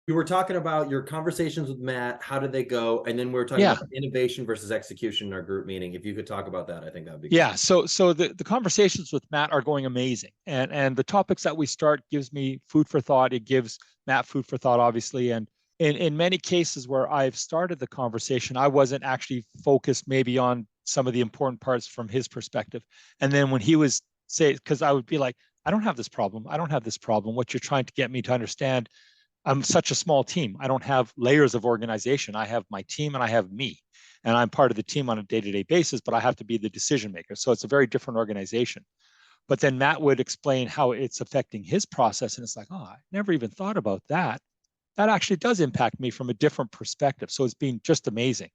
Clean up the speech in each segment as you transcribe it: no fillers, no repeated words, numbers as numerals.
We were talking about your conversations with Matt. How did they go? And then we were talking Yeah. about innovation versus execution in our group meeting. If you could talk about that, I think that'd be great. Yeah. So the conversations with Matt are going amazing. And the topics that we start gives me food for thought. It gives Matt food for thought, obviously. And in many cases where I've started the conversation, I wasn't actually focused maybe on some of the important parts from his perspective. And then when he was say, because I would be like, I don't have this problem. I don't have this problem. What you're trying to get me to understand, I'm such a small team. I don't have layers of organization. I have my team and I have me. And I'm part of the team on a day-to-day basis, but I have to be the decision maker. So it's a very different organization. But then Matt would explain how it's affecting his process. And it's like, oh, I never even thought about that. That actually does impact me from a different perspective. So it's been just amazing.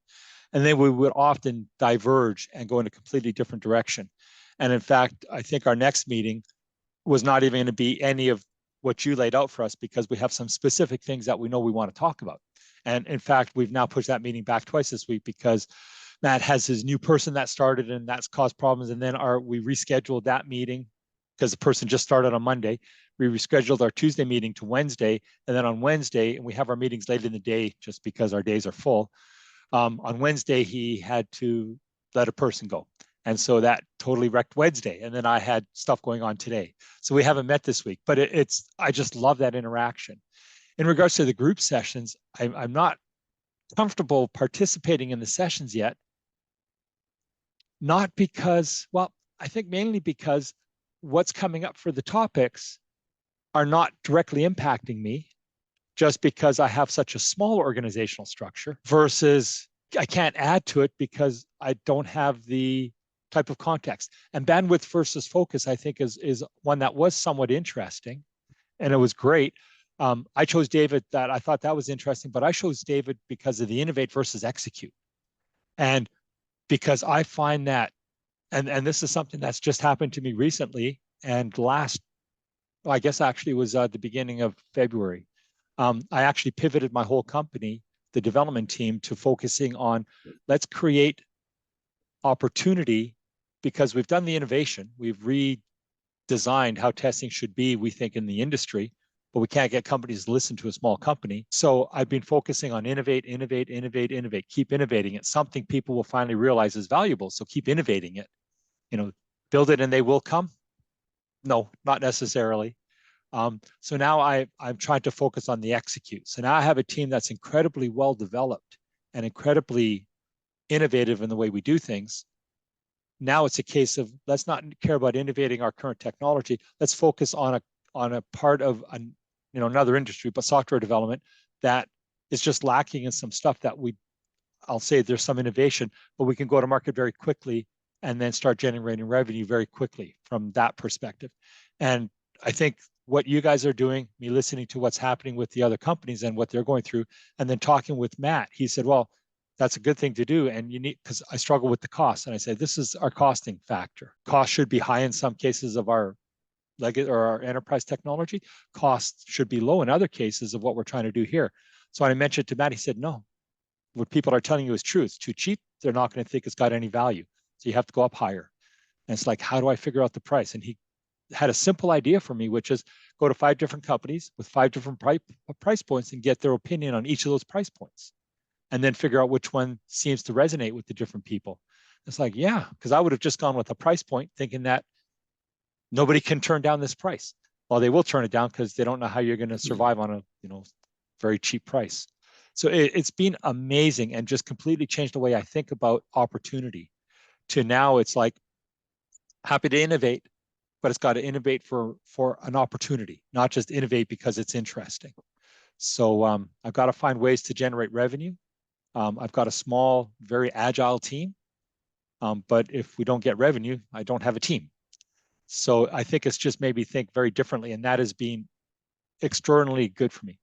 And then we would often diverge and go in a completely different direction. And in fact, I think our next meeting was not even going to be any of what you laid out for us because we have some specific things that we know we want to talk about. And in fact, we've now pushed that meeting back twice this week because Matt has his new person that started and that's caused problems. And then we rescheduled that meeting because the person just started on Monday. We rescheduled our Tuesday meeting to Wednesday. And then on Wednesday, and we have our meetings late in the day just because our days are full. On Wednesday, he had to let a person go. And so that totally wrecked Wednesday. And then I had stuff going on today. So we haven't met this week, but I just love that interaction. In regards to the group sessions, I'm not comfortable participating in the sessions yet. Not because, well, I think mainly because what's coming up for the topics are not directly impacting me just because I have such a small organizational structure versus I can't add to it because I don't have the type of context. And bandwidth versus focus, I think, is one that was somewhat interesting, and it was great. I chose David. That I thought that was interesting, but I chose David because of the innovate versus execute, and because I find that, and this is something that's just happened to me recently, and well, I guess actually was the beginning of February. I actually pivoted my whole company, the development team, to focusing on let's create opportunity because we've done the innovation. We've redesigned how testing should be, we think, in the industry, but we can't get companies to listen to a small company. So I've been focusing on innovate, innovate, innovate, innovate, keep innovating it. Something people will finally realize is valuable. So keep innovating it. Build it and they will come. No, not necessarily. So now I'm trying to focus on the execute. So now I have a team that's incredibly well developed and incredibly innovative in the way we do things. Now it's a case of let's not care about innovating our current technology. Let's focus on a part of another industry, but software development that is just lacking in some stuff that I'll say there's some innovation, but we can go to market very quickly and then start generating revenue very quickly from that perspective. And I think what you guys are doing, me listening to what's happening with the other companies and what they're going through, and then talking with Matt, he said, well, that's a good thing to do. And you need, because I struggle with the cost. And I said, this is our costing factor. Cost should be high in some cases of our legacy or our enterprise technology. Costs should be low in other cases of what we're trying to do here. So when I mentioned to Matt, he said, no, what people are telling you is true. It's too cheap. They're not going to think it's got any value. So you have to go up higher. And it's like, how do I figure out the price? And he had a simple idea for me, which is go to 5 different companies with 5 different price points and get their opinion on each of those price points. And then figure out which one seems to resonate with the different people. It's like, yeah, because I would have just gone with a price point thinking that nobody can turn down this price. Well, they will turn it down because they don't know how you're going to survive on a very cheap price. So it's been amazing and just completely changed the way I think about opportunity. To now, it's like happy to innovate, but it's got to innovate for an opportunity, not just innovate because it's interesting. So I've got to find ways to generate revenue. I've got a small, very agile team, but if we don't get revenue, I don't have a team. So I think it's just made me think very differently, and that has been extraordinarily good for me.